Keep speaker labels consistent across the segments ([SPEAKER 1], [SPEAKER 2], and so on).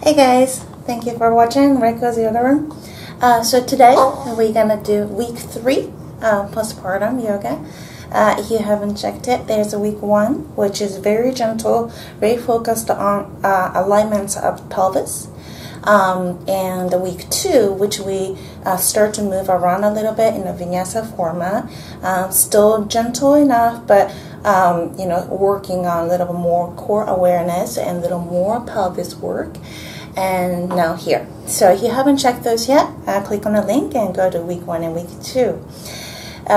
[SPEAKER 1] Hey guys, thank you for watching Reiko's Yoga Room. So today we're gonna do week 3 postpartum yoga. If you haven't checked it, there's a week 1, which is very gentle, very focused on alignments of pelvis. And the week 2, which we start to move around a little bit in a vinyasa format, still gentle enough, but working on a little more core awareness and a little more pelvis work. And now here. So if you haven't checked those yet, click on the link and go to week 1 and week 2.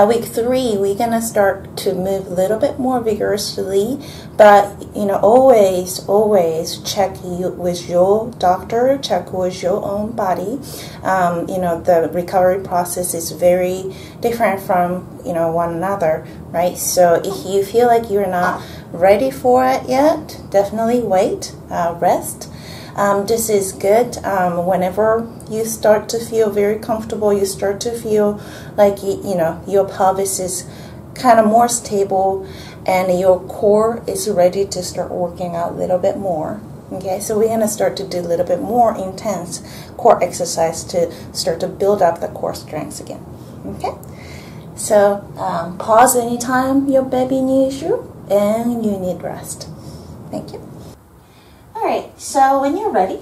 [SPEAKER 1] Week 3, we're gonna start to move a little bit more vigorously, but always check with your doctor, check with your own body. The recovery process is very different from one another, right? So if you feel like you're not ready for it yet, definitely wait, rest. This is good whenever you start to feel very comfortable, you start to feel like your pelvis is kind of more stable and your core is ready to start working out a little bit more. Okay, so we're going to start to do a little bit more intense core exercise to start to build up the core strength again. Okay, so pause anytime your baby needs you and you need rest. Thank you. Alright, so when you're ready,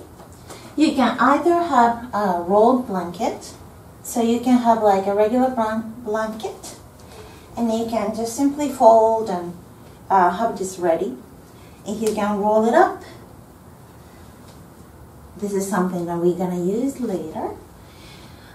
[SPEAKER 1] you can either have a rolled blanket, so you can have like a regular blanket, and you can just simply fold and have this ready. If you can roll it up, this is something that we're going to use later.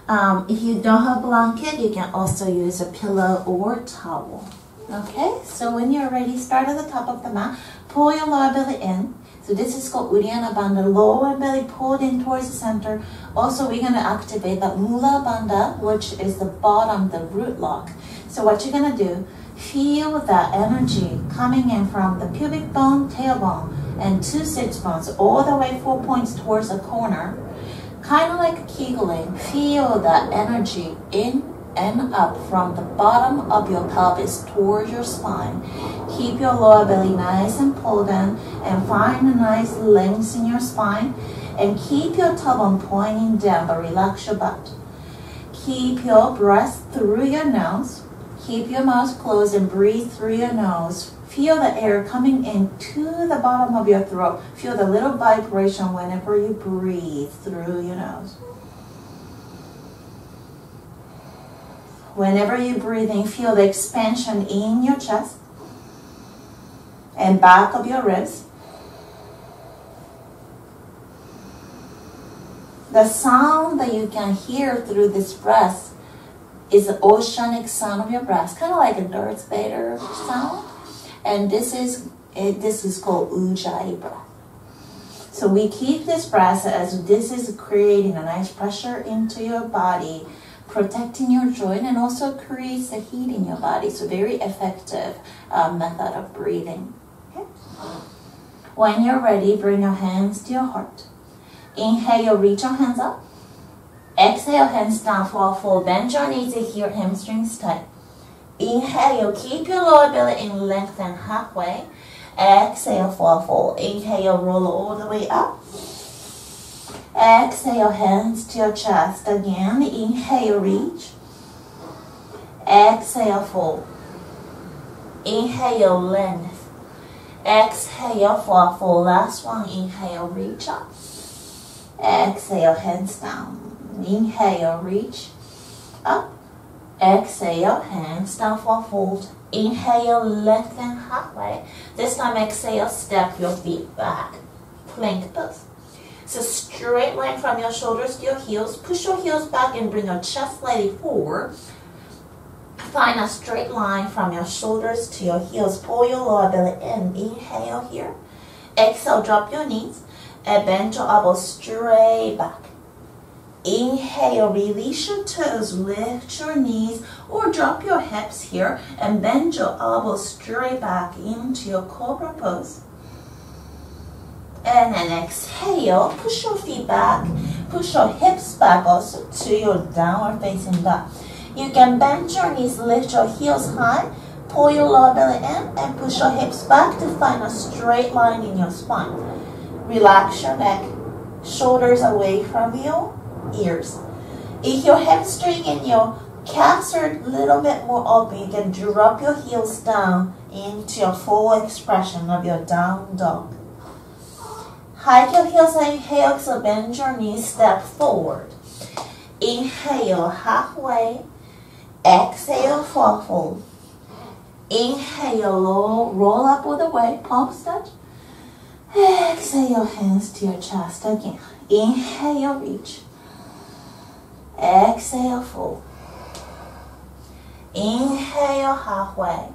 [SPEAKER 1] If you don't have a blanket, you can also use a pillow or towel. Okay, so when you're ready, start at the top of the mat, pull your lower belly in. So this is called Uddiyana Bandha, lower belly pulled in towards the center. Also, we're going to activate the Mula Bandha, which is the bottom, the root lock. So what you're going to do, feel that energy coming in from the pubic bone, tailbone, and 2 sits bones, all the way 4 points towards the corner. Kind of like kegling, feel that energy in and up from the bottom of your pelvis towards your spine. Keep your lower belly nice and pulled in and find a nice length in your spine, and keep your tailbone pointing down but relax your butt. Keep your breath through your nose. Keep your mouth closed and breathe through your nose. Feel the air coming into the bottom of your throat. Feel the little vibration whenever you breathe through your nose. Whenever you're breathing, feel the expansion in your chest and back of your ribs. The sound that you can hear through this breath is the oceanic sound of your breath, kind of like a Darth Vader sound. And this is called Ujjayi breath. So we keep this breath as this is creating a nice pressure into your body, protecting your joint, and also creates the heat in your body. So very effective method of breathing. Okay. When you're ready, bring your hands to your heart. Inhale, reach your hands up. Exhale, hands down, fold. Bend your knees if your hamstrings tight. Inhale, keep your lower belly in length and halfway. Exhale, fold. Inhale, roll all the way up. Exhale, hands to your chest. Again, inhale, reach. Exhale, fold. Inhale, length. Exhale, fold. Last one, inhale, reach up. Exhale, hands down. Inhale, reach up. Exhale, hands down, fold. Inhale, lengthen halfway. This time, exhale, step your feet back. Plank pose. So straight line from your shoulders to your heels. Push your heels back and bring your chest slightly forward. Find a straight line from your shoulders to your heels. Pull your lower belly in. Inhale here. Exhale, drop your knees and bend your elbows straight back. Inhale, release your toes, lift your knees or drop your hips here and bend your elbows straight back into your cobra pose. And then exhale, push your feet back, push your hips back also to your downward facing dog. You can bend your knees, lift your heels high, pull your lower belly in and push your hips back to find a straight line in your spine. Relax your neck, shoulders away from your ears. If your hamstring and your calves are a little bit more open, you can drop your heels down into your full expression of your down dog. Hike your heels and inhale, so bend your knees, step forward. Inhale, halfway. Exhale, forward. Inhale, roll up all the way, palms touch. Exhale, hands to your chest again. Inhale, reach. Exhale, fold. Inhale, halfway.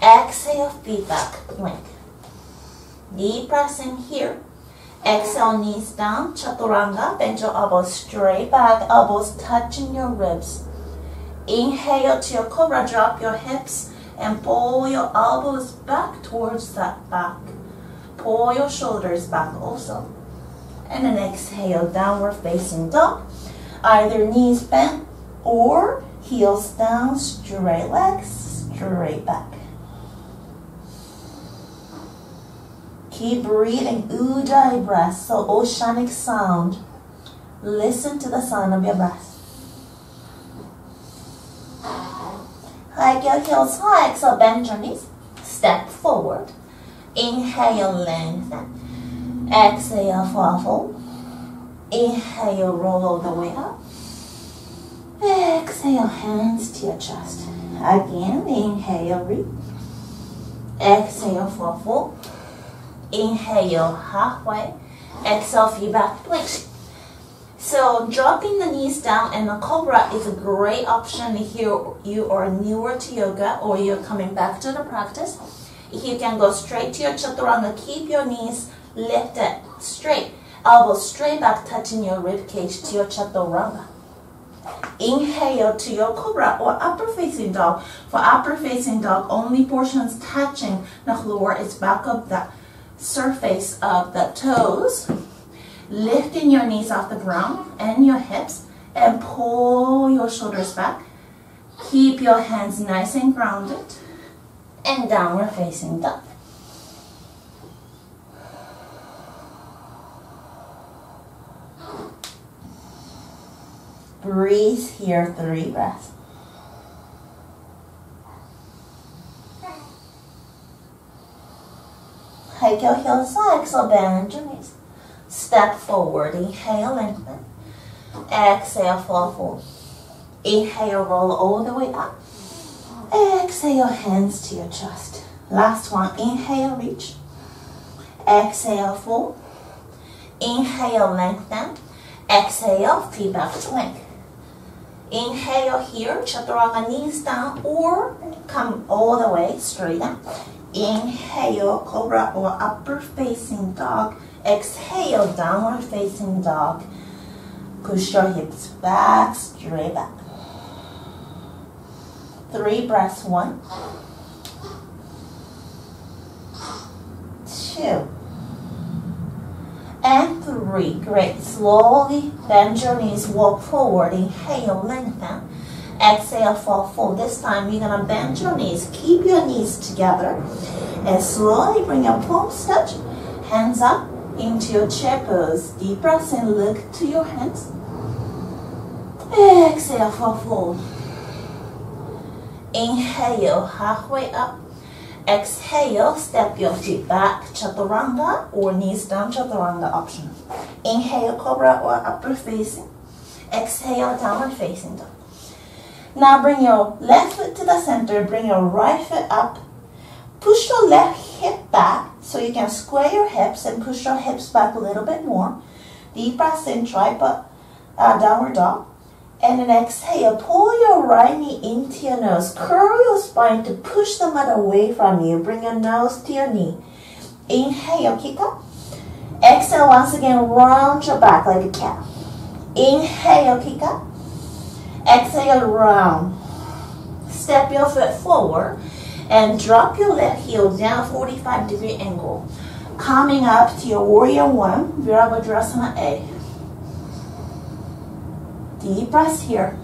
[SPEAKER 1] Exhale, feet back, plank. Deep breath in here. Exhale, knees down, chaturanga. Bend your elbows straight back, elbows touching your ribs. Inhale to your cobra, drop your hips and pull your elbows back towards that back. Pull your shoulders back also. And then exhale, downward facing dog. Either knees bent or heels down, straight legs, straight back. Keep breathing, Ujjayi breath, so oceanic sound. Listen to the sound of your breath. Hike your heels high, exhale, bend your knees, step forward. Inhale, lengthen. Exhale, fold. Inhale, roll all the way up. Exhale, hands to your chest. Again, inhale, reach. Exhale, fold. Inhale, halfway. Exhale, feet back, plank. So dropping the knees down and a cobra is a great option if you are newer to yoga or you're coming back to the practice. You can go straight to your chaturanga. Keep your knees lifted straight. Elbows straight back, touching your rib cage to your chaturanga. Inhale to your cobra or upper facing dog. For upper facing dog, only portions touching the floor is back of the surface of the toes. Lifting your knees off the ground and your hips and pull your shoulders back. Keep your hands nice and grounded and downward facing dog. Breathe here, 3 breaths. Hike your heels high, exhale, bend your knees. Step forward, inhale, lengthen. Exhale, fall forward. Inhale, roll all the way up. Exhale, hands to your chest. Last one, inhale, reach. Exhale, fold. Inhale, lengthen. Exhale, feet back, plank. Inhale here, chaturanga, knees down, or come all the way straight up. Inhale, cobra or upper facing dog. Exhale, downward facing dog. Push your hips back, straight back. 3 breaths, 1, 2, and 3. Great. Slowly bend your knees, walk forward. Inhale, lengthen. Exhale, fall forward. This time you're gonna bend your knees. Keep your knees together and slowly bring your palms touch. Hands up into your chair pose. Deep breaths and look to your hands. Exhale, fall forward. Inhale, halfway up. Exhale, step your feet back, chaturanga or knees down, chaturanga option. Inhale, cobra or upper facing. Exhale, downward facing dog. Now bring your left foot to the center, bring your right foot up. Push your left hip back so you can square your hips and push your hips back a little bit more. Deep breath in, tripod, downward dog. And then exhale, pull your right knee into your nose. Curl your spine to push the mat away from you. Bring your nose to your knee. Inhale, kick up. Exhale, once again, round your back like a cat. Inhale, kick up. Exhale, round. Step your foot forward and drop your left heel down 45-degree angle. Coming up to your warrior 1, Virabhadrasana A. Deep breaths here.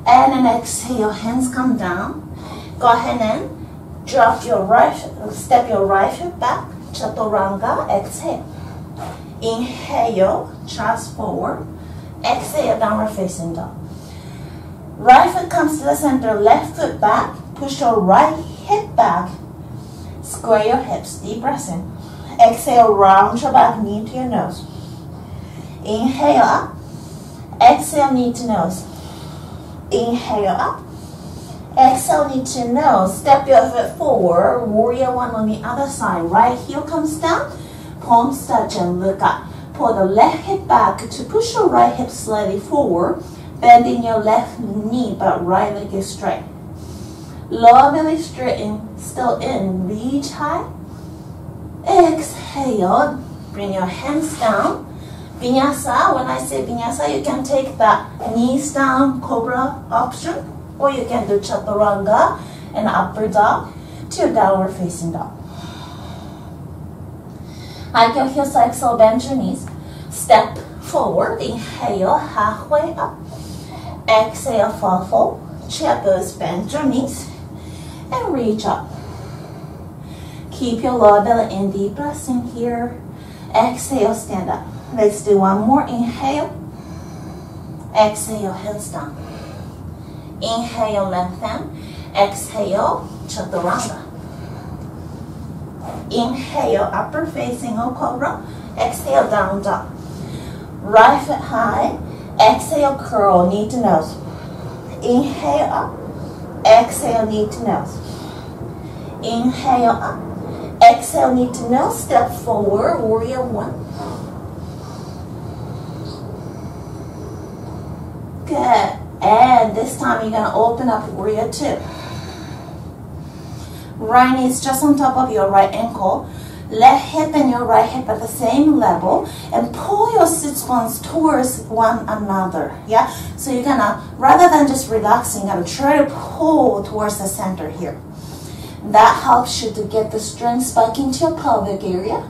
[SPEAKER 1] And then exhale, hands come down. Go ahead and Step your right foot back, chaturanga, exhale. Inhale, chest forward. Exhale, downward facing dog. Right foot comes to the center, left foot back. Push your right hip back. Square your hips, deep breath in. Exhale, round your back, knee to your nose. Inhale up. Exhale, knee to nose. Inhale up. Exhale, knee to nose. Step your foot forward. Warrior one on the other side. Right heel comes down. Palms touch and look up. Pull the left hip back to push your right hip slightly forward. Bending your left knee, but right leg is straight. Lower belly straighten, still in. Reach high. Exhale. Bring your hands down. Vinyasa. When I say vinyasa, you can take the knees down, cobra option. Or you can do chaturanga and upper dog to downward facing dog. Hike your heels, exhale, bend your knees. Step forward, inhale, halfway up. Exhale, fall forward. Chair pose, bend your knees. And reach up. Keep your lower belly in, deep breaths in here. Exhale, stand up. Let's do one more. Inhale. Exhale, hands down. Inhale, lengthen. Exhale, chaturanga. Inhale, upper facing or cobra. Exhale, down dog. Right foot high. Exhale, curl, knee to nose. Inhale up. Exhale, knee to nose. Inhale up. Exhale, knee to nose. Step forward, warrior one. Good. And this time you're going to open up warrior two. Right knee is just on top of your right ankle. Left hip and your right hip at the same level. And pull your sit bones towards one another. Yeah? So you're going to, rather than just relaxing, you're going to try to pull towards the center here. That helps you to get the strength back into your pelvic area.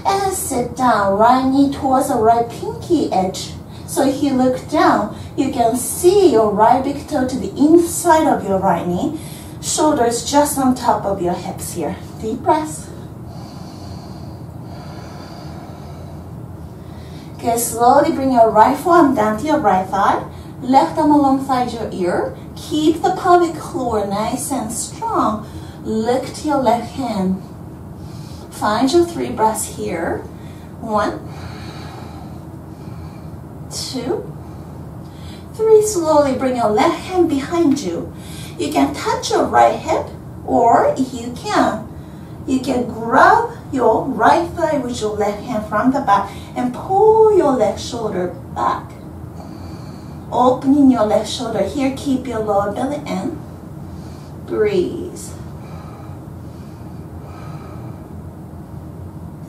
[SPEAKER 1] And sit down. Right knee towards the right pinky edge. So if you look down, you can see your right big toe to the inside of your right knee. Shoulders just on top of your hips here. Deep breath. Okay, slowly bring your right forearm down to your right thigh. Left arm alongside your ear. Keep the pelvic floor nice and strong. Look to your left hand. Find your 3 breaths here. 1, 2, 3. Slowly bring your left hand behind you. You can touch your right hip, or if you can grab your right thigh with your left hand from the back and pull your left shoulder back. Opening your left shoulder here, keep your lower belly in. Breathe.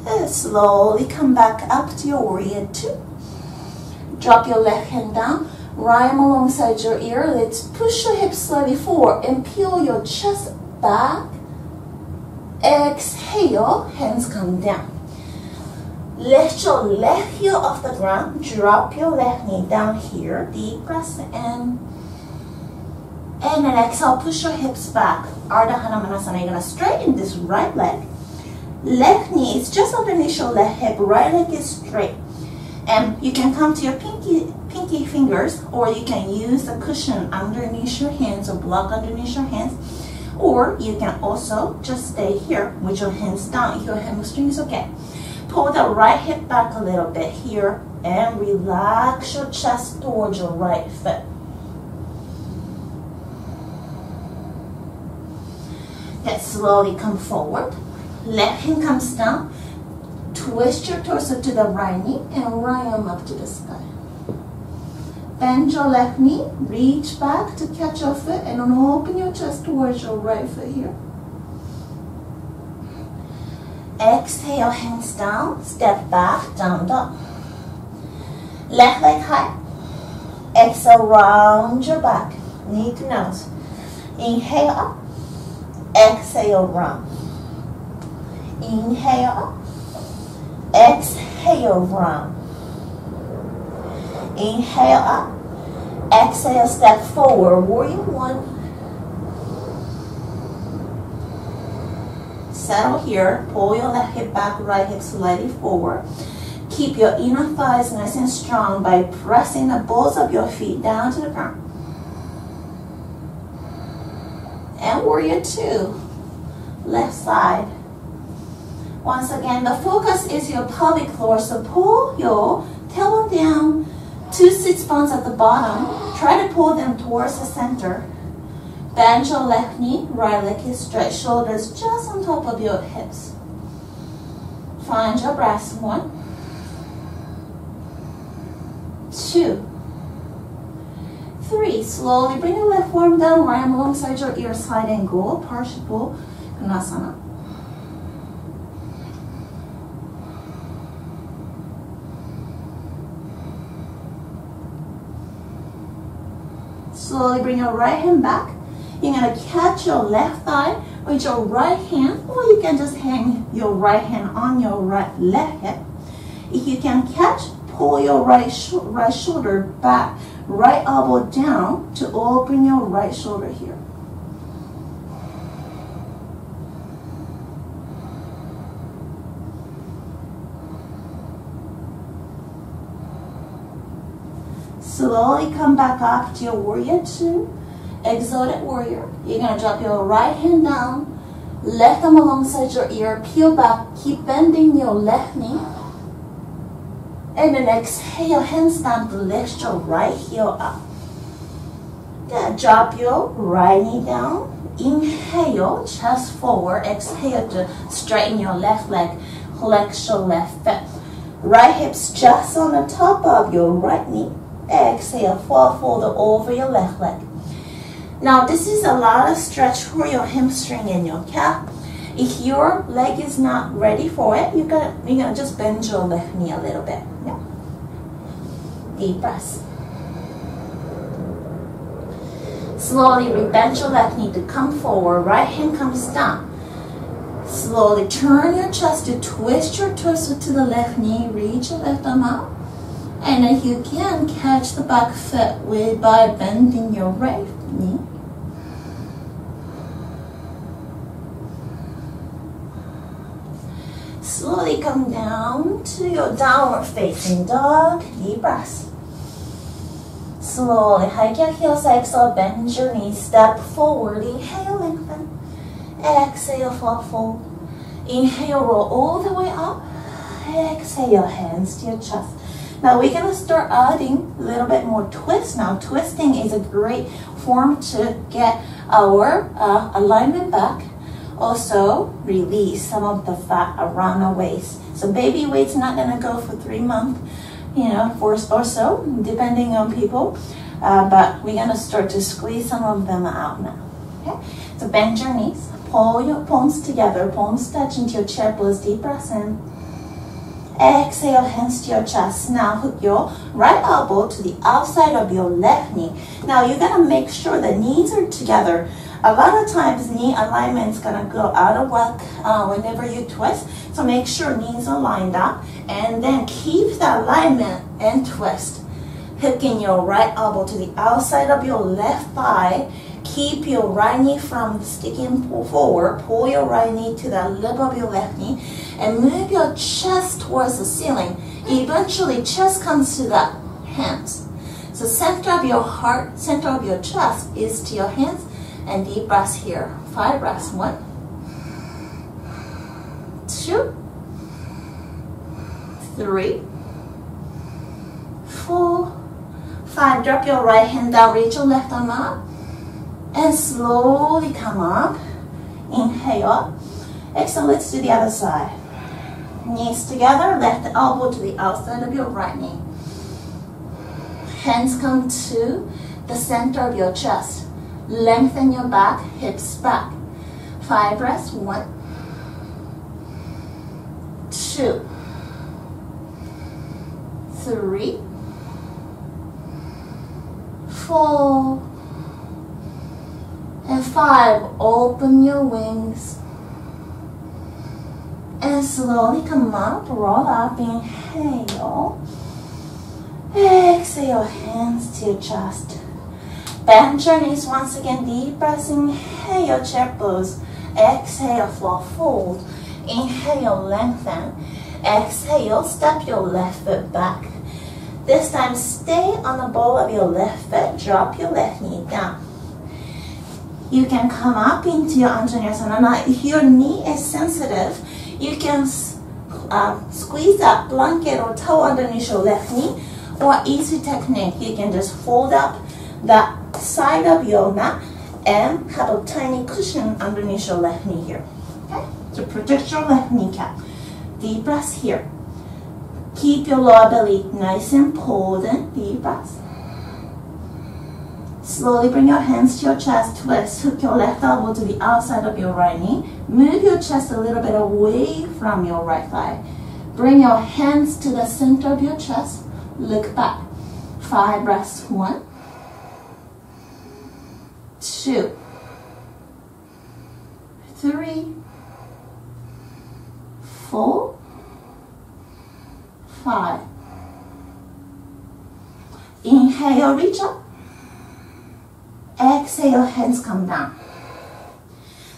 [SPEAKER 1] And slowly come back up to your warrior two. Drop your left hand down. Right arm alongside your ear. Let's push your hips slightly forward and peel your chest back. Exhale, hands come down. Lift your left heel off the ground. Drop your left knee down here. Deep breath in. And then exhale, push your hips back. Ardha Hanumanasana. You're going to straighten this right leg. Left knee is just underneath your left hip. Right leg is straight. And you can come to your pinky fingers, or you can use the cushion underneath your hands or block underneath your hands. Or you can also just stay here with your hands down if your hamstring is okay. Pull the right hip back a little bit here and relax your chest towards your right foot. Okay, slowly come forward. Left hand comes down. Twist your torso to the right knee and right arm up to the sky. Bend your left knee, reach back to catch your foot, and open your chest towards your right foot here. Exhale, hands down, step back, down dog. Left leg high. Exhale, round your back, knee to nose. Inhale up. Exhale, round. Inhale up. Exhale, round. Inhale up. Exhale, step forward. Warrior one. Settle here. Pull your left hip back, right hip slightly forward. Keep your inner thighs nice and strong by pressing the balls of your feet down to the ground. And warrior two. Left side. Once again, the focus is your pelvic floor, so pull your tailbone down, 2 sit bones at the bottom. Try to pull them towards the center. Bend your left knee, right leg is straight, shoulders just on top of your hips. Find your breath. 1, 2, 3. Slowly bring your left arm down, right arm alongside your ear, side angle, partial Konasana. Slowly bring your right hand back. You're going to catch your left thigh with your right hand, or you can just hang your right hand on your left hip. If you can catch, pull your right shoulder back, right elbow down to open your right shoulder here. Slowly come back up to your warrior two, exalted warrior. You're going to drop your right hand down, left arm alongside your ear, peel back, keep bending your left knee. And then exhale, hands down to lift your right heel up. Then drop your right knee down. Inhale, chest forward. Exhale to straighten your left leg, flex your left foot. Right hips just on the top of your right knee. Exhale, forward over your left leg. Now this is a lot of stretch for your hamstring and your calf. If your leg is not ready for it, you're gonna just bend your left knee a little bit. Yeah. Deep breaths. Slowly rebend your left knee to come forward. Right hand comes down. Slowly turn your chest to twist your torso to the left knee. Reach your left arm out. And then you can catch the back foot by bending your right knee. Slowly come down to your downward facing dog. Deep breaths. Slowly hike your heels, exhale, bend your knees, step forward. Inhale, lengthen. Exhale, fall forward. Inhale, roll all the way up. Exhale, hands to your chest. Now we're going to start adding a little bit more twist. Now twisting is a great form to get our alignment back. Also release some of the fat around our waist. So baby weight's not going to go for 3 months, or so, depending on people. But we're going to start to squeeze some of them out now. Okay? So bend your knees. Pull your palms together. Palms touch into your chair. Blows deep breaths in. Exhale, hands to your chest. Now hook your right elbow to the outside of your left knee. Now you're going to make sure the knees are together. A lot of times knee alignment is going to go out of whack whenever you twist. So make sure knees are lined up. And then keep the alignment and twist. Hooking your right elbow to the outside of your left thigh. Keep your right knee from sticking forward. Pull your right knee to the lip of your left knee. And move your chest towards the ceiling. Eventually, chest comes to the hands. So center of your heart, center of your chest is to your hands. And deep breaths here. 5 breaths. 1, 2, 3, 4, 5. Drop your right hand down. Reach your left arm up. And slowly come up. Inhale. Exhale. Let's do the other side. Knees together. Left elbow to the outside of your right knee. Hands come to the center of your chest. Lengthen your back, hips back. 5 breaths. 1, 2, 3, 4, and 5. Open your wings. And slowly come up, roll up, inhale. Exhale, hands to your chest. Bend your knees once again, deep breaths, inhale, your chair pose. Exhale for fold. Inhale, lengthen. Exhale, step your left foot back. This time, stay on the ball of your left foot. Drop your left knee down. You can come up into your Anjaneyasana. Now, if your knee is sensitive, you can squeeze that blanket or towel underneath your left knee, or easy technique, you can just fold up that side of your mat and have a tiny cushion underneath your left knee here. Okay? To protect your left kneecap. Deep breaths here. Keep your lower belly nice and pulled in. Deep breaths. Slowly bring your hands to your chest, twist, hook your left elbow to the outside of your right knee. Move your chest a little bit away from your right thigh. Bring your hands to the center of your chest. Look back. 5 breaths. 1, 2, 3, 4, 5. Inhale, reach up. Exhale, hands come down.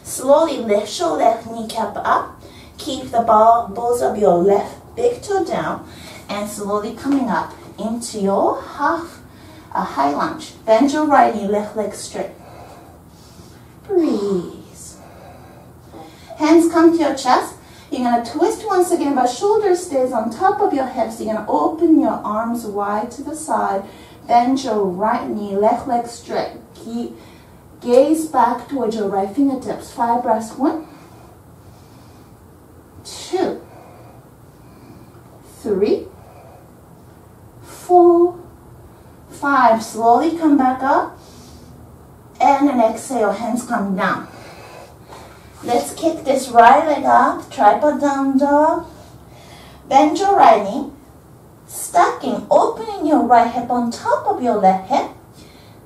[SPEAKER 1] Slowly lift your left kneecap up. Keep the balls of your left big toe down and slowly coming up into your high lunge. Bend your right knee, left leg straight. Breathe. Hands come to your chest. You're going to twist once again, but shoulder stays on top of your hips. You're going to open your arms wide to the side. Bend your right knee, left leg straight. Keep gaze back towards your right fingertips. 5 breaths. 1, 2, 3, 4, 5. Slowly come back up. And then exhale, hands come down. Let's kick this right leg up. Tripod down dog. Bend your right knee. Stacking, opening your right hip on top of your left hip.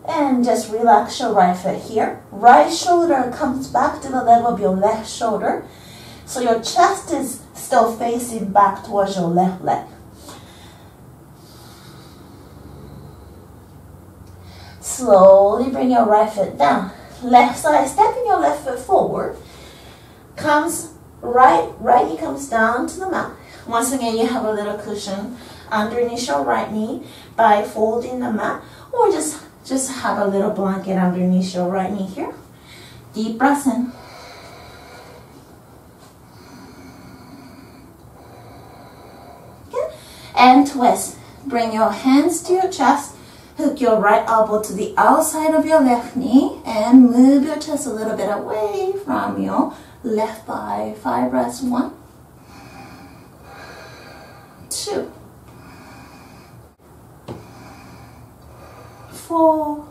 [SPEAKER 1] And just relax your right foot here. Right shoulder comes back to the level of your left shoulder. So your chest is still facing back towards your left leg. Slowly bring your right foot down. Left side, stepping your left foot forward. Comes right knee comes down to the mat. Once again, you have a little cushion underneath your right knee by folding the mat, or just have a little blanket underneath your right knee here. Deep breath in. Okay. And twist. Bring your hands to your chest. Hook your right elbow to the outside of your left knee and move your chest a little bit away from your left thigh. 5 breaths. 1, 2, 4,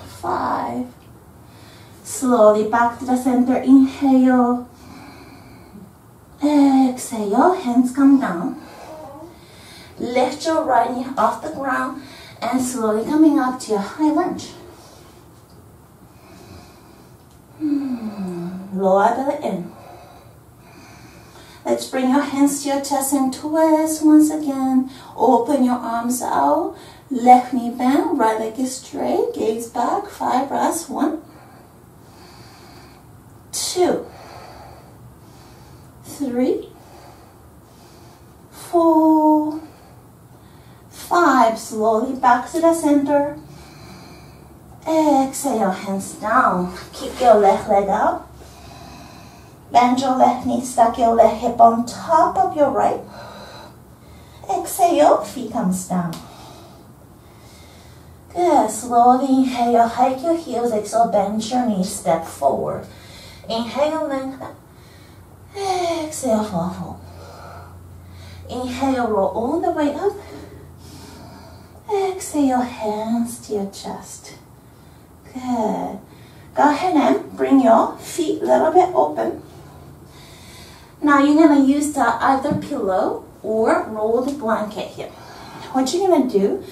[SPEAKER 1] 5. Slowly back to the center. Inhale. Exhale. Hands come down. Lift your right knee off the ground and slowly coming up to your high lunge. Lower belly in. Let's bring your hands to your chest and twist once again. Open your arms out. Left knee bend, right leg is straight. Gaze back. 5 breaths. 1, 2, 3, 4, 5. Slowly back to the center. Exhale, hands down. Keep your left leg out. Bend your left knee, stack your left hip on top of your right. Exhale, feet comes down. Good. Slowly inhale, hike your heels. Exhale, bend your knees, step forward. Inhale, lengthen. Exhale, fall forward. Inhale, roll all the way up. Exhale, hands to your chest. Good. Go ahead and bring your feet a little bit open. Now you're going to use the either pillow or rolled blanket here. What you're going to do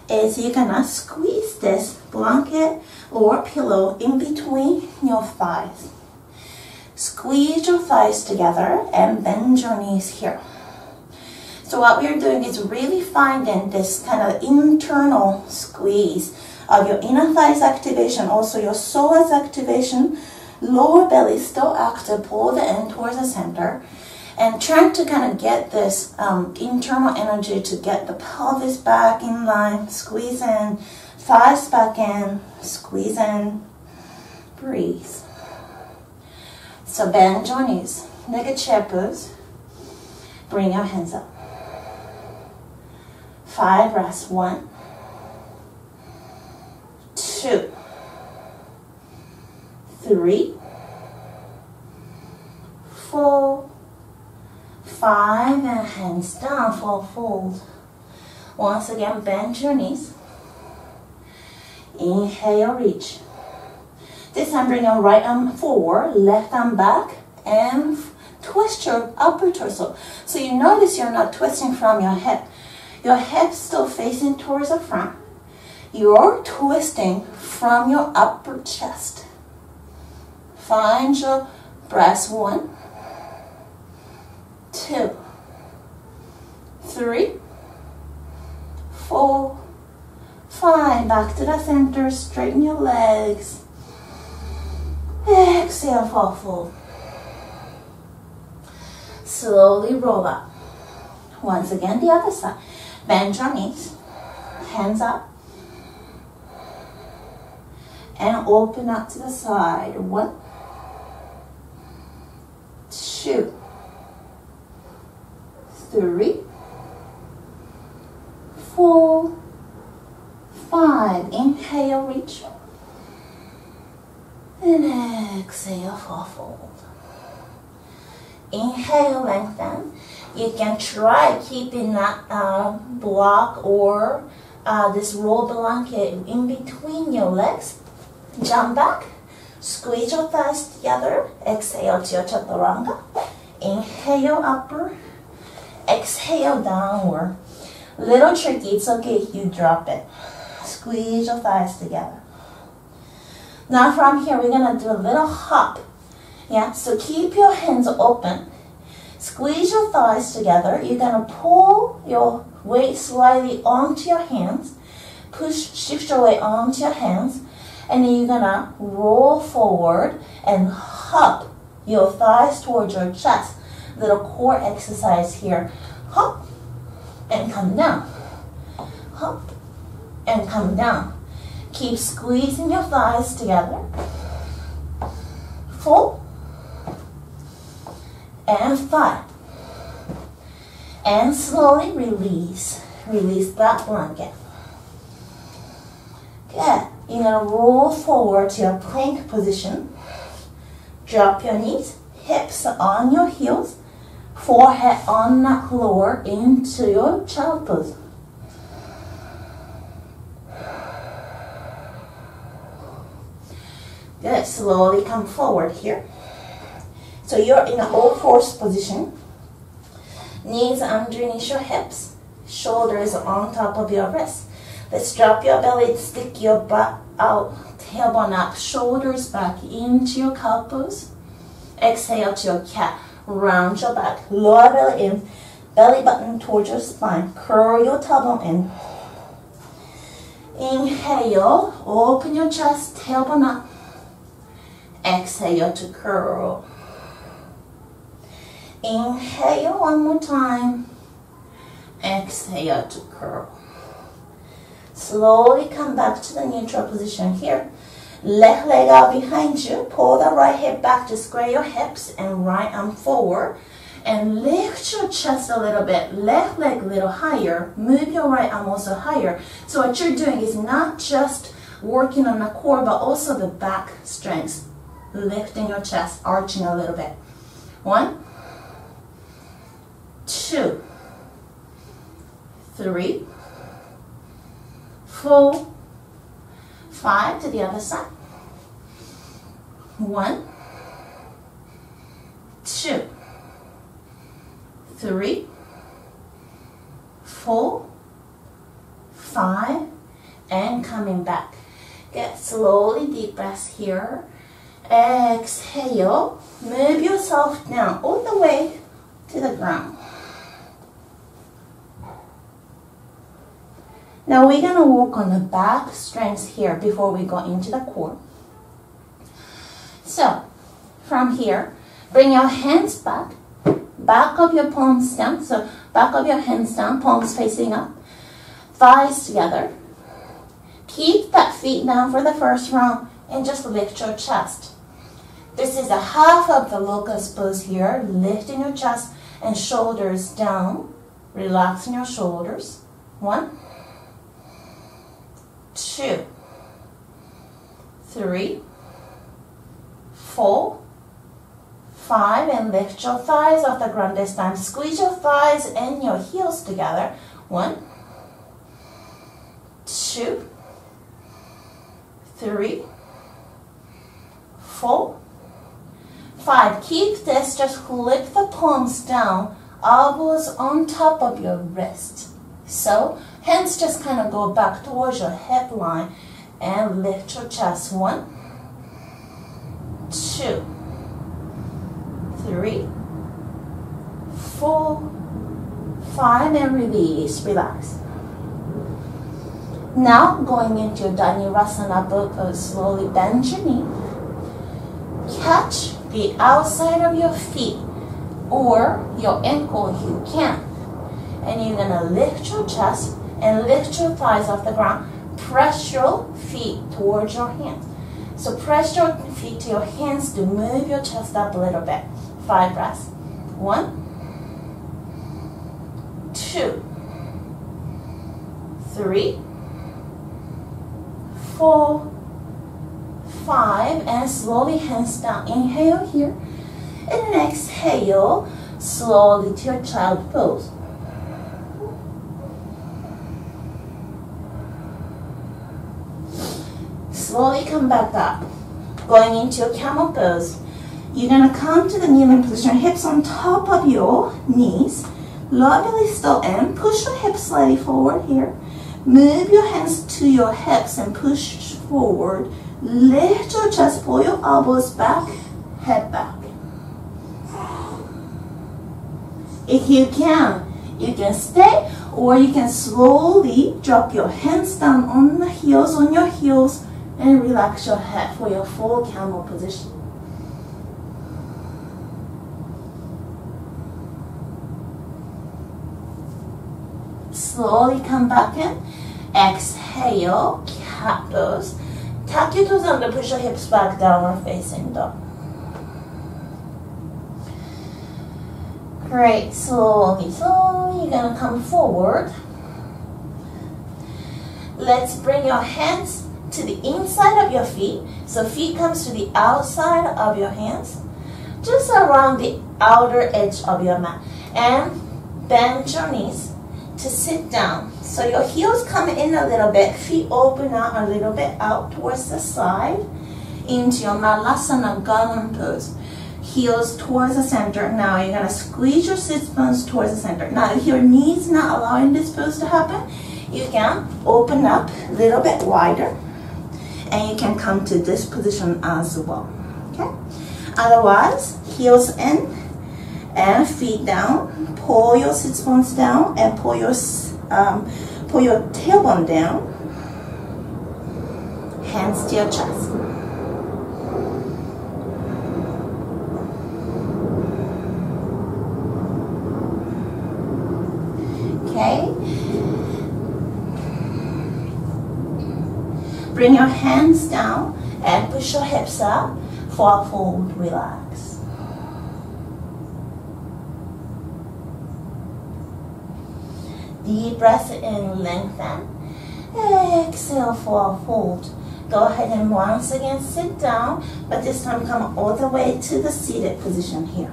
[SPEAKER 1] is you're going to squeeze this blanket or pillow in between your thighs. Squeeze your thighs together and bend your knees here. So what we're doing is really finding this kind of internal squeeze of your inner thighs activation, also your psoas activation. Lower belly still active, pull the end towards the center. And trying to kind of get this internal energy to get the pelvis back in line. Squeeze in, thighs back in, squeeze in, breathe. So bend your knees, naked chair pose. Bring your hands up. 5 breaths. 1, 2, 3, 4, 5, and hands down for fold. Once again, bend your knees. Inhale, reach. This time, bring your right arm forward, left arm back, and twist your upper torso. So you notice you're not twisting from your hip. Your hip's still facing towards the front. You're twisting from your upper chest. Find your breath. 1, 2, 3, 4, 5. Back to the center. Straighten your legs. Exhale, fall forward. Slowly roll up. Once again, the other side. Bend your knees. Hands up. And open up to the side. 1, 2, 3, 4, 5. Inhale, reach. And exhale, fall forward. Inhale, lengthen. You can try keeping that block or this roll blanket in between your legs. Jump back. Squeeze your thighs together. Exhale to your chaturanga. Inhale, upper. Exhale, downward. Little tricky. It's okay if you drop it. Squeeze your thighs together. Now from here, we're going to do a little hop. Yeah, so keep your hands open. Squeeze your thighs together. You're going to pull your weight slightly onto your hands. Shift your weight onto your hands. And then you're going to roll forward and hop your thighs towards your chest. Little core exercise here. Hop and come down. Hop and come down. Keep squeezing your thighs together. 4 and 5. And slowly release. Release that blanket. Good. You're going to roll forward to your plank position. Drop your knees. Hips on your heels. Forehead on the floor into your child pose. Good. Slowly come forward here. So you're in an all-fours position. Knees underneath your hips. Shoulders on top of your wrists. Let's drop your belly, stick your butt out, tailbone up, shoulders back into your cow pose. Exhale to your cat. Round your back, lower belly in, belly button towards your spine. Curl your tailbone in. Inhale, open your chest, tailbone up. Exhale to curl. Inhale one more time. Exhale to curl. Slowly come back to the neutral position here. Left leg out behind you. Pull the right hip back to square your hips and right arm forward. And lift your chest a little bit. Left leg a little higher. Move your right arm also higher. So what you're doing is not just working on the core, but also the back strength. Lifting your chest, arching a little bit. 1, 2, 3, 4, 5 to the other side. 1, 2, 3, 4, 5, and coming back. Get slowly deep breaths here. Exhale. Move yourself down all the way to the ground. Now we're going to work on the back strength here before we go into the core. So, from here, bring your hands back of your palms down. So, back of your hands down, palms facing up, thighs together. Keep that feet down for the first round and just lift your chest. This is a half of the locust pose here, lifting your chest and shoulders down, relaxing your shoulders. 1, 2, 3, 4, 5, and lift your thighs off the ground this time. Squeeze your thighs and your heels together. 1, 2, 3, 4, 5. Keep this, just flip the palms down, elbows on top of your wrist. So, hands just kind of go back towards your hip line and lift your chest. 1, 2, 3, 4, 5, and release, relax. Now, going into your Dhanurasana pose, slowly bend your knee. Catch the outside of your feet or your ankle if you can. And you're going to lift your chest and lift your thighs off the ground. Press your feet towards your hands. So press your feet to your hands to move your chest up a little bit. 5 breaths. 1, 2, 3, 4, 5, and slowly hands down. Inhale here, and exhale slowly to your child pose. Slowly come back up. Going into your camel pose. You're going to come to the kneeling position, hips on top of your knees. Lower belly still in. Push your hips slightly forward here. Move your hands to your hips and push forward. Lift your chest, pull your elbows back, head back. If you can stay, or you can slowly drop your hands down on your heels, and relax your head for your full camel position. Slowly come back in. Exhale, cat pose. Tuck your toes under, push your hips back, downward facing dog. Great, slowly, you're gonna come forward. Let's bring your hands to the inside of your feet. So feet comes to the outside of your hands, just around the outer edge of your mat. And bend your knees to sit down. So your heels come in a little bit, feet open out a little bit out towards the side into your Malasana Garland pose. Heels towards the center. Now you're going to squeeze your sit bones towards the center. Now if your knees not allowing this pose to happen, you can open up a little bit wider and you can come to this position as well. Okay? Otherwise, heels in and feet down. Pull your sit bones down and pull your tailbone down. Hands to your chest. Okay. Bring your hands down and push your hips up for a fold. Relax. Deep breath in, lengthen. Exhale for a fold. Go ahead and once again sit down, but this time come all the way to the seated position here.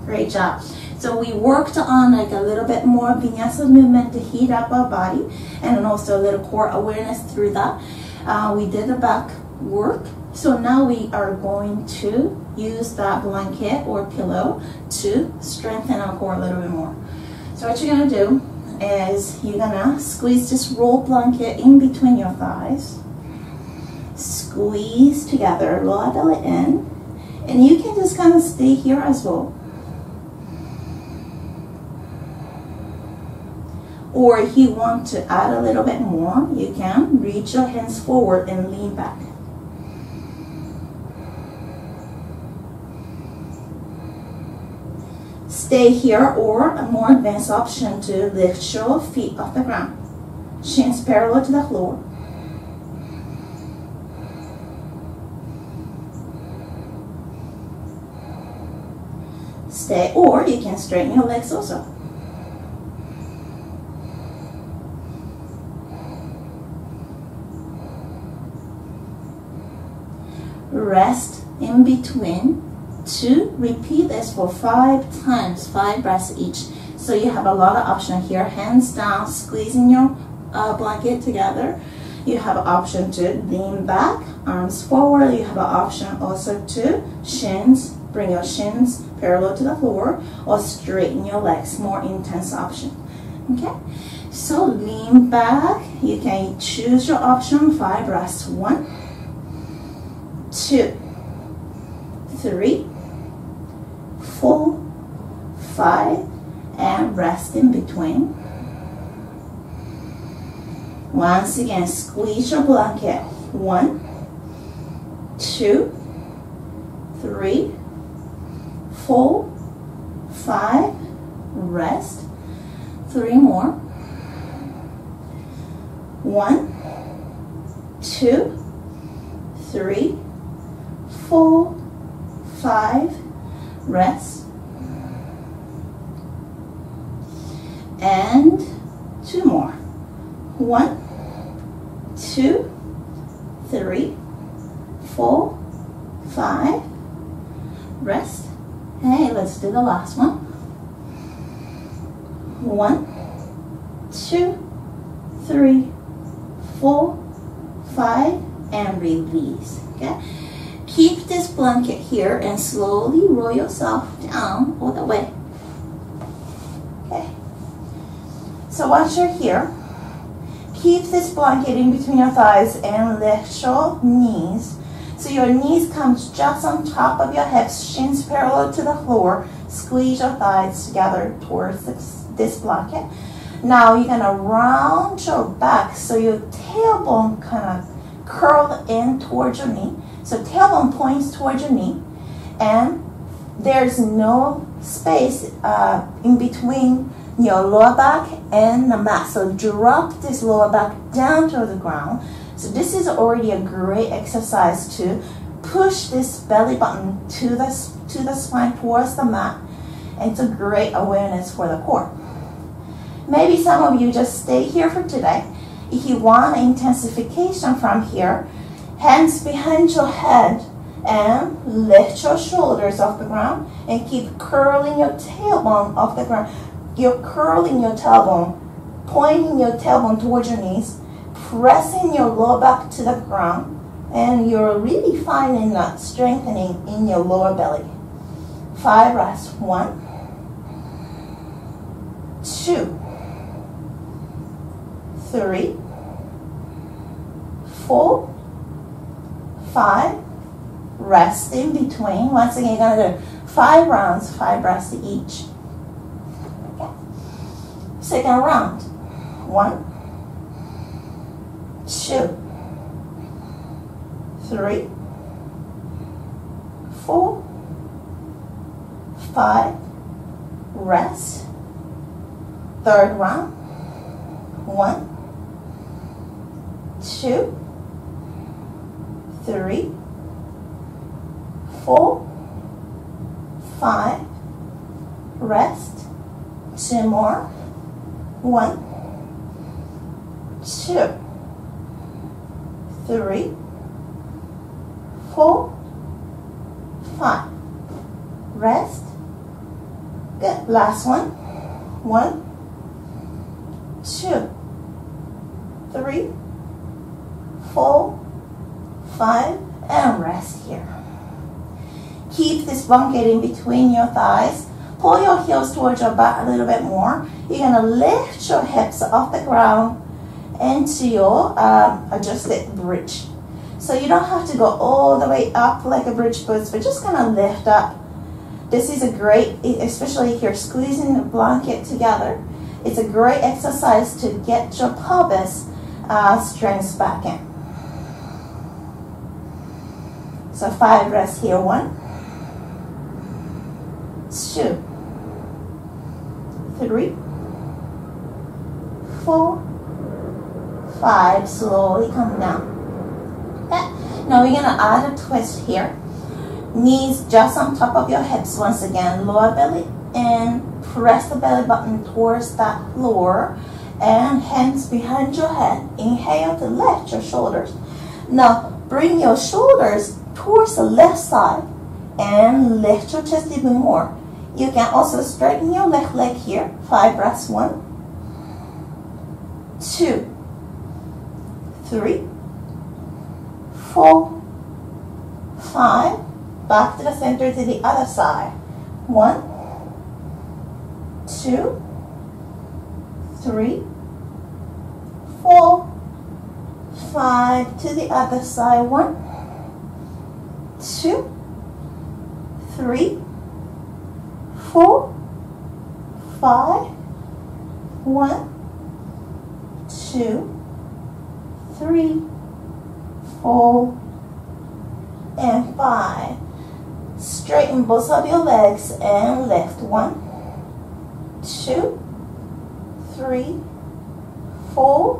[SPEAKER 1] Great job. So we worked on like a little bit more vinyasa movement to heat up our body, and then also a little core awareness through that. We did the back work. So now we are going to use that blanket or pillow to strengthen our core a little bit more. So what you're going to do is you're going to squeeze this roll blanket in between your thighs. Squeeze together, lower belly in. And you can just kind of stay here as well. Or if you want to add a little bit more, you can reach your hands forward and lean back. Stay here, or a more advanced option to lift your feet off the ground. Shins parallel to the floor. Stay, or you can straighten your legs also. Rest in between. 2. Repeat this for 5 times, 5 breaths each. So you have a lot of option here. Hands down, squeezing your blanket together. You have an option to lean back, arms forward. You have an option also to shins, bring your shins parallel to the floor, or straighten your legs, more intense option. Okay, so lean back. You can choose your option, 5 breaths. 1, 2, 3, 4, 5, and rest in between. Once again, squeeze your blanket. 1, 2, 3, 4, 5, rest. 3 more. 1, 2, 3, 4, 5, rest. And 2 more. 1, 2, 3, 4, 5, rest. Hey, let's do the last one. 1, 2, 3, 4, 5, and release. Okay, keep this blanket here and slowly roll yourself down all the way. Okay, so once you're here, keep this blanket in between your thighs and lift your knees. So your knees comes just on top of your hips, shins parallel to the floor. Squeeze your thighs together towards this blanket. Now you're gonna round your back so your tailbone kind of curl in towards your knee. So tailbone points towards your knee, and there's no space in between your lower back and the mat. So drop this lower back down to the ground. So this is already a great exercise to push this belly button to the spine towards the mat. And it's a great awareness for the core. Maybe some of you just stay here for today. If you want intensification from here, hands behind your head and lift your shoulders off the ground and keep curling your tailbone off the ground. You're curling your tailbone, pointing your tailbone towards your knees, pressing your lower back to the ground, and you're really finding that strengthening in your lower belly. 5 breaths. 1, 2, 3, 4, 5. Rest in between. Once again, you're going to do 5 rounds, 5 breaths each. Okay. Second round. 1, 2, 3, 4, 5. Rest. Third round. 1, 2, 3, 4, 5. Rest. 2 more. 1, 2, 3, 4, 5. Rest. Good. Last one. 1, 2, 3, 4, 5, and rest here. Keep this blanket in between your thighs. Pull your heels towards your butt a little bit more. You're going to lift your hips off the ground into your adjusted bridge. So you don't have to go all the way up like a bridge pose, but just kind of lift up. This is a great, especially if you're squeezing the blanket together. It's a great exercise to get your pelvis strength back in. So 5 rests here. 1, 2, 3, 4, 5. Slowly come down. Okay. Now we're gonna add a twist here. Knees just on top of your hips once again. Lower belly and press the belly button towards that floor, and hands behind your head. Inhale to lift your shoulders. Now bring your shoulders towards the left side and lift your chest even more. You can also straighten your left leg here. 5 breaths. 1, 2, 3, 4, 5. Back to the center to the other side. 1, 2, 3, 4, 5. To the other side. 1, 2, 3, 4, 5. 1, 2, 3, 4, and 5. Straighten both of your legs and lift. 1, 2, 3, 4,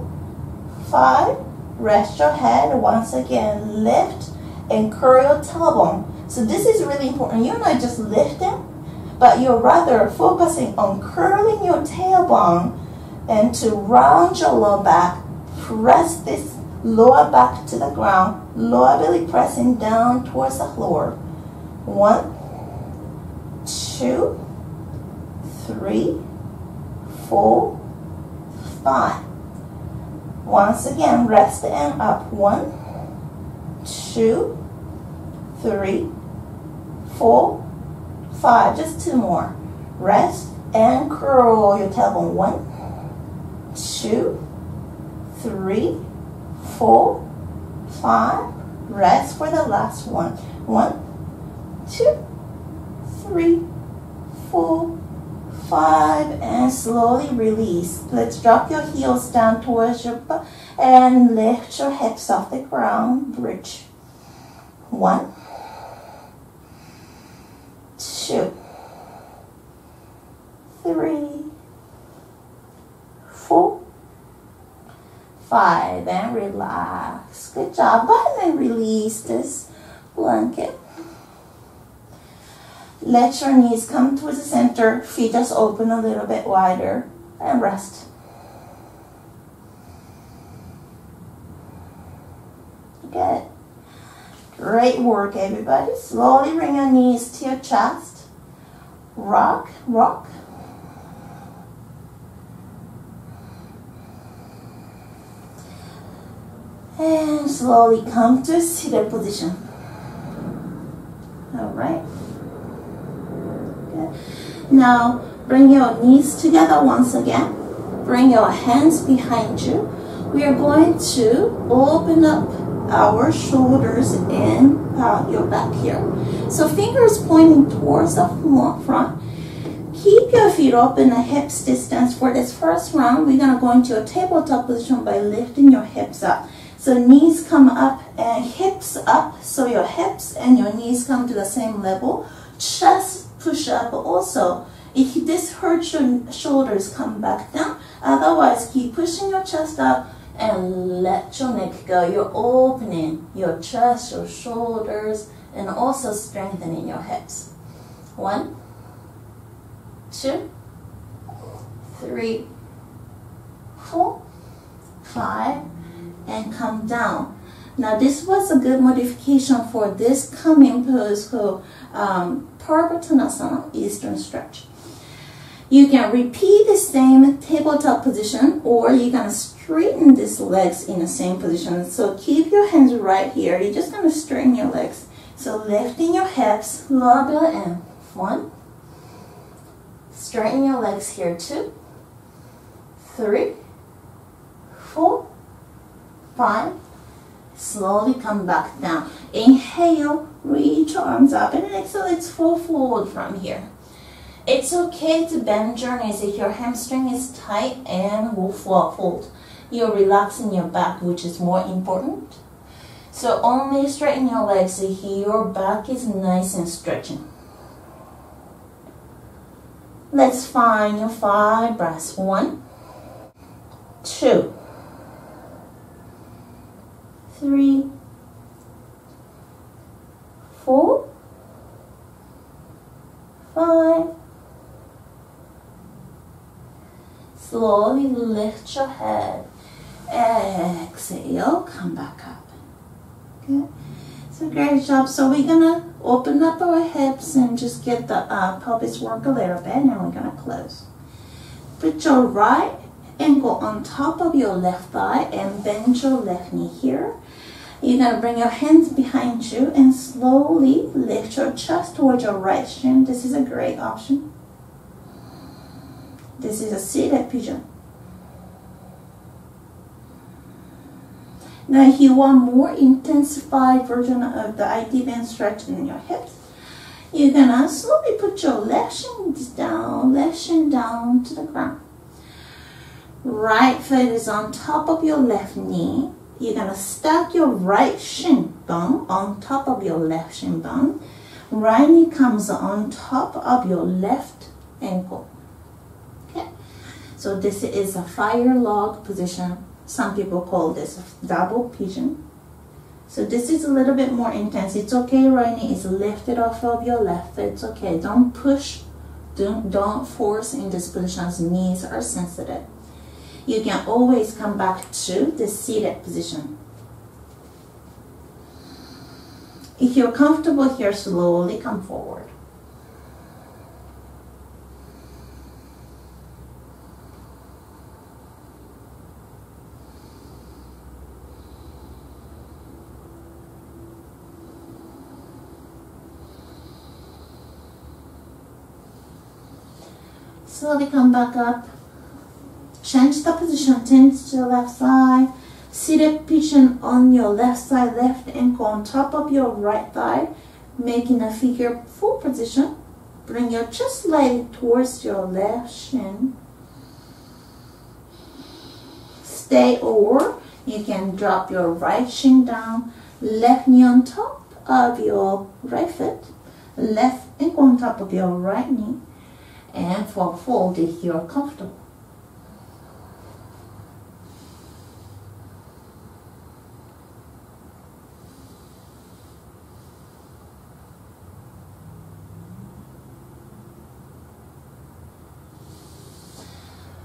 [SPEAKER 1] 5. Rest your head once again. Lift and curl your tailbone. So this is really important. You're not just lifting, but you're rather focusing on curling your tailbone and to round your lower back. Press this lower back to the ground. Lower belly pressing down towards the floor. 1, 2, 3, 4, 5. Once again, rest and up. 1, 2, 3, 4, 5. Just 2 more. Rest and curl your tailbone. 1, 2, 3, 4, 5. Rest for the last one. 1, 2, 3, 4, 5, and slowly release. Let's drop your heels down towards your butt and lift your hips off the ground. Bridge. 1, 2, 3, 4, 5, and relax. Good job. Go ahead and release this blanket. Let your knees come towards the center, feet just open a little bit wider, and rest. Good. Great work, everybody. Slowly bring your knees to your chest. Rock, rock. And slowly come to a seated position. All right. Good. Now, bring your knees together once again. Bring your hands behind you. We are going to open up our shoulders and your back here. So fingers pointing towards the front. Keep your feet open at hips distance. For this first round, we're going to go into a tabletop position by lifting your hips up. So knees come up and hips up. So your hips and your knees come to the same level. Chest push up also. If this hurts your shoulders, come back down. Otherwise, keep pushing your chest up and let your neck go. You're opening your chest, your shoulders, and also strengthening your hips. 1, 2, 3, 4, 5, and come down. Now this was a good modification for this coming pose called Postpartum Eastern Stretch. You can repeat the same tabletop position, or you're going to straighten these legs in the same position. So keep your hands right here. You're just going to straighten your legs. So lifting your hips, lower belly in. 1. Straighten your legs here. 2, 3, 4, 5. Slowly come back down. Inhale, reach your arms up, and exhale, let's fall forward from here. It's okay to bend your knees if your hamstring is tight and will fold. You're relaxing your back, which is more important. So only straighten your legs if your back is nice and stretching. Let's find your 5 breaths. 1, 2, 3, 4, 5. Slowly lift your head. Exhale, come back up. Okay, so great job. So we're gonna open up our hips and just get the pelvis work a little bit, and we're gonna close. Put your right ankle on top of your left thigh and bend your left knee here. You're gonna bring your hands behind you and slowly lift your chest towards your right shin. This is a great option. This is a seated pigeon. Now, if you want more intensified version of the IT band stretch in your hips, you're gonna slowly put your left shin down to the ground. Right foot is on top of your left knee. You're gonna stack your right shin bone on top of your left shin bone. Right knee comes on top of your left ankle. Okay, so this is a fire log position. Some people call this a double pigeon. So this is a little bit more intense. It's okay, right knee is lifted off of your left. It's okay. Don't push, don't force in this position as knees are sensitive. You can always come back to the seated position. If you're comfortable here, slowly come forward. Slowly come back up. Change the position, turn to the left side. Seated pigeon on your left side, left ankle on top of your right thigh, making a figure 4 position. Bring your chest slightly towards your left shin. Stay, or you can drop your right shin down, left knee on top of your right foot, left ankle on top of your right knee, and for fold if you're comfortable.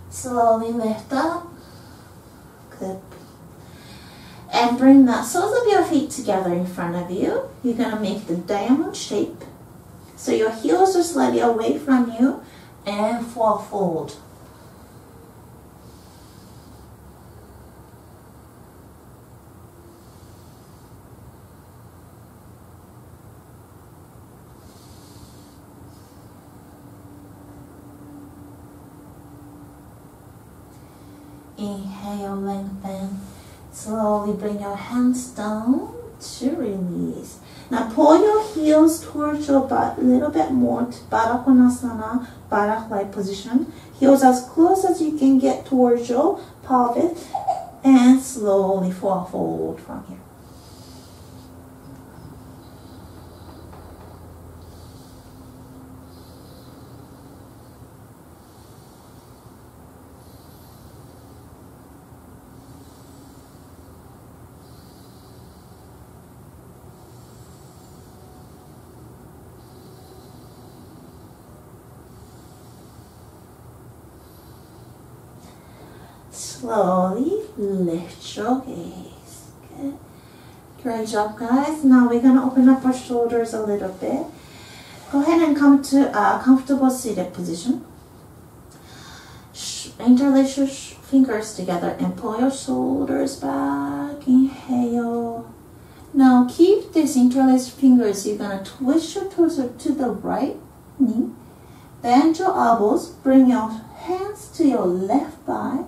[SPEAKER 1] Slowly lift up. Good. And bring the soles of your feet together in front of you. You're going to make the diamond shape. So your heels are slightly away from you, and fold. Inhale, lengthen. Slowly bring your hands down to release. Now pull your heels towards your butt a little bit more to Baddha Konasana, butterfly position. Heels as close as you can get towards your pelvis, and slowly fold from here. Slowly lift your gaze. Good. Great job, guys. Now we're going to open up our shoulders a little bit. Go ahead and come to a comfortable seated position. Interlace your fingers together and pull your shoulders back. Inhale. Now keep these interlaced fingers. You're going to twist your torso to the right knee. Bend your elbows. Bring your hands to your left thigh.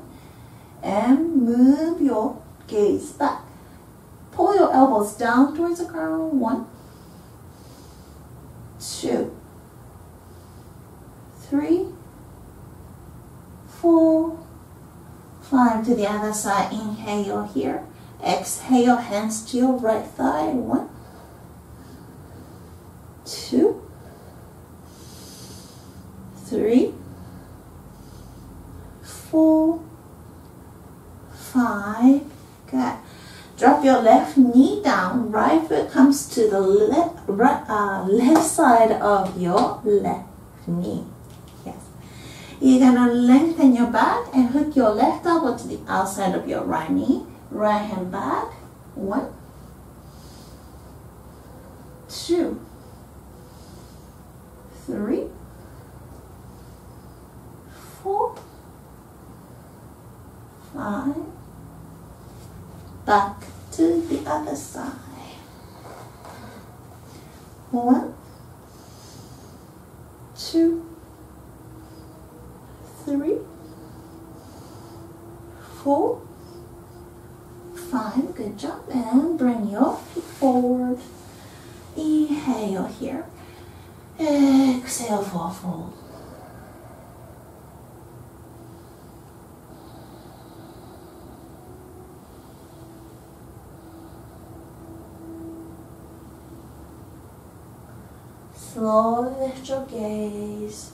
[SPEAKER 1] And move your gaze back. Pull your elbows down towards the ground. 1, 2, 3, 4, 5. To the other side. Inhale here. Exhale, hands to your right thigh. 1, 2, 3, 4, 5. Good. Drop your left knee down. Right foot comes to the left side of your left knee. Yes. You're gonna lengthen your back and hook your left elbow to the outside of your right knee. Right hand back. 1, 2, 3, 4, 5. Back to the other side. 1, 2, 3, 4, 5. Good job. And bring your feet forward. Inhale here. Exhale for fold. Slowly lift your gaze.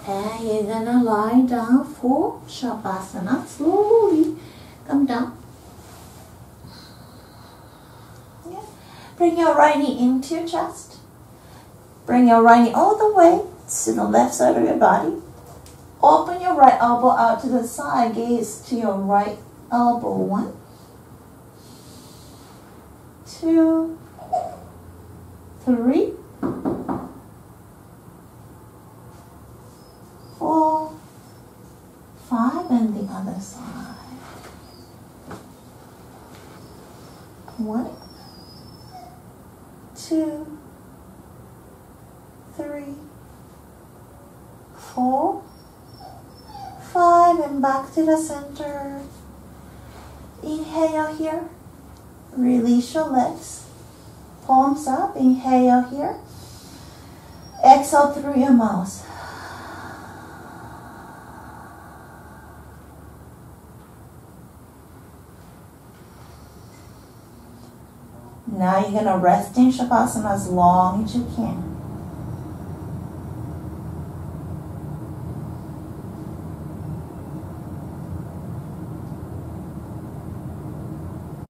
[SPEAKER 1] And you're gonna lie down for Shavasana. Slowly come down. Yeah. Bring your right knee into your chest. Bring your right knee all the way to the left side of your body. Open your right elbow out to the side. Gaze to your right elbow. 1, 2, 3, 4, 5, and the other side. 1, 2, 3, 4, 5, and back to the center. Inhale here. Release your legs. Palms up. Inhale here. Exhale through your mouth. Now you're going to rest in Shavasana as long as you can.